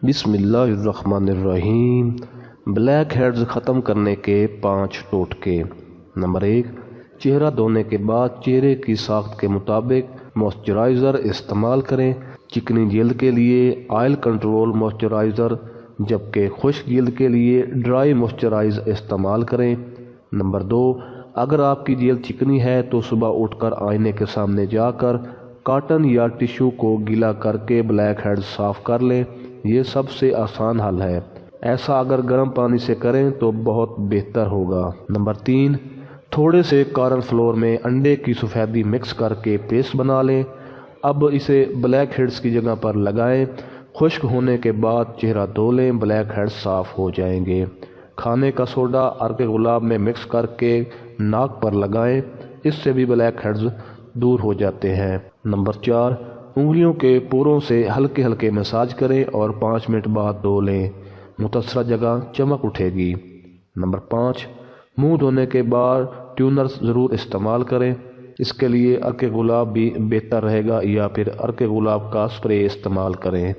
بسم اللہ الرحمن الرحیم۔ بلیک ہیڈز ختم کرنے کے 5 ٹوٹکے۔ نمبر 1، چہرہ دھونے کے بعد چہرے کی ساخت کے مطابق موئسچرائزر استعمال کریں۔ چکنی جلد کے لیے آئل کنٹرول موئسچرائزر، جبکہ خشک جلد کے لیے ڈرائی موئسچرائز استعمال کریں۔ نمبر 2، اگر آپ کی جلد چکنی ہے تو صبح اٹھ کر آئینے کے سامنے جا کر کاٹن یا ٹیشو کو گیلا کر کے بلیک ہیڈز صاف کر لیں۔ یہ سب سے آسان حل ہے۔ ایسا اگر گرم پانی سے کریں تو بہت بہتر ہوگا۔ نمبر 3، تھوڑے سے کارن فلور میں انڈے کی سفیدی مکس کر کے پیسٹ بنا لیں۔ اب اسے بلیک ہیڈز کی جگہ پر لگائیں۔ خشک ہونے کے بعد چہرہ دھو لیں، بلیک ہیڈز صاف ہو جائیں گے۔ کھانے کا سوڈا عرق گلاب میں مکس کر کے ناک پر لگائیں، اس سے بھی بلیک ہیڈز دور ہو جاتے ہیں۔ نمبر 4، انگلیوں کے پوروں سے ہلکے ہلکے مساج کریں اور 5 منٹ بعد دھو لیں، متاثرہ جگہ چمک اٹھے گی۔ نمبر 5، منہ دھونے کے بعد ٹیونرز ضرور استعمال کریں۔ اس کے لیے عرق گلاب بھی بہتر رہے گا یا پھر عرق گلاب کا اسپرے استعمال کریں۔